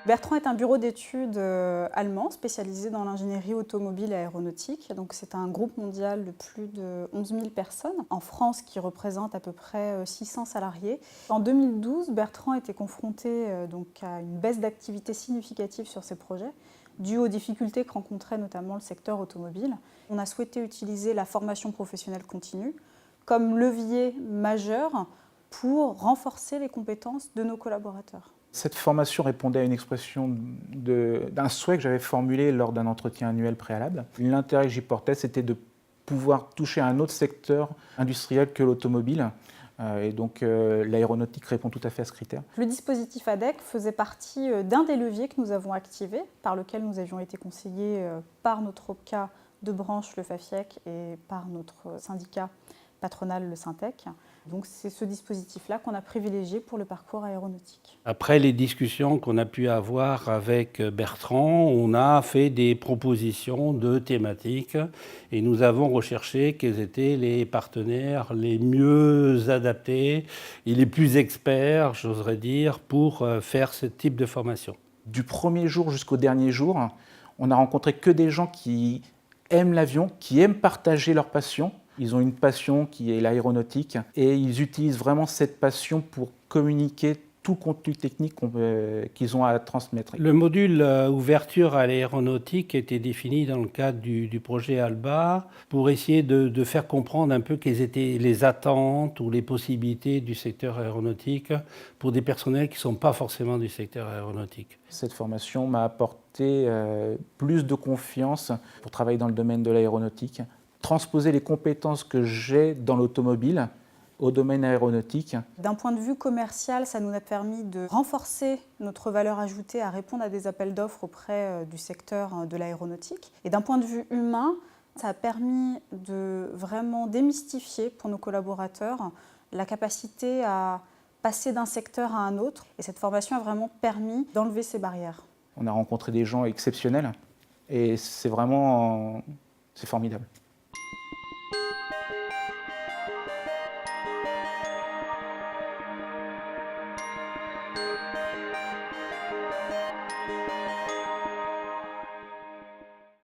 Bertrand est un bureau d'études allemand spécialisé dans l'ingénierie automobile et aéronautique. Donc c'est un groupe mondial de plus de 11 000 personnes, en France qui représente à peu près 600 salariés. En 2012, Bertrand était confronté donc à une baisse d'activité significative sur ses projets, due aux difficultés que rencontrait notamment le secteur automobile. On a souhaité utiliser la formation professionnelle continue comme levier majeur pour renforcer les compétences de nos collaborateurs. Cette formation répondait à une expression d'un souhait que j'avais formulé lors d'un entretien annuel préalable. L'intérêt que j'y portais, c'était de pouvoir toucher à un autre secteur industriel que l'automobile. Et donc l'aéronautique répond tout à fait à ce critère. Le dispositif ADEC faisait partie d'un des leviers que nous avons activés, par lequel nous avions été conseillés par notre OPCA de branche, le FAFIEC, et par notre syndicat patronal, le Syntec. Donc c'est ce dispositif-là qu'on a privilégié pour le parcours aéronautique. Après les discussions qu'on a pu avoir avec Bertrand, on a fait des propositions de thématiques et nous avons recherché quels étaient les partenaires les mieux adaptés et les plus experts, j'oserais dire, pour faire ce type de formation. Du premier jour jusqu'au dernier jour, on n'a rencontré que des gens qui aiment l'avion, qui aiment partager leur passion. Ils ont une passion qui est l'aéronautique et ils utilisent vraiment cette passion pour communiquer tout le contenu technique qu'ils ont à transmettre. Le module ouverture à l'aéronautique était défini dans le cadre du projet ALBA pour essayer de faire comprendre un peu quelles étaient les attentes ou les possibilités du secteur aéronautique pour des personnels qui ne sont pas forcément du secteur aéronautique. Cette formation m'a apporté plus de confiance pour travailler dans le domaine de l'aéronautique, transposer les compétences que j'ai dans l'automobile au domaine aéronautique. D'un point de vue commercial, ça nous a permis de renforcer notre valeur ajoutée à répondre à des appels d'offres auprès du secteur de l'aéronautique. Et d'un point de vue humain, ça a permis de vraiment démystifier pour nos collaborateurs la capacité à passer d'un secteur à un autre. Et cette formation a vraiment permis d'enlever ces barrières. On a rencontré des gens exceptionnels et c'est formidable.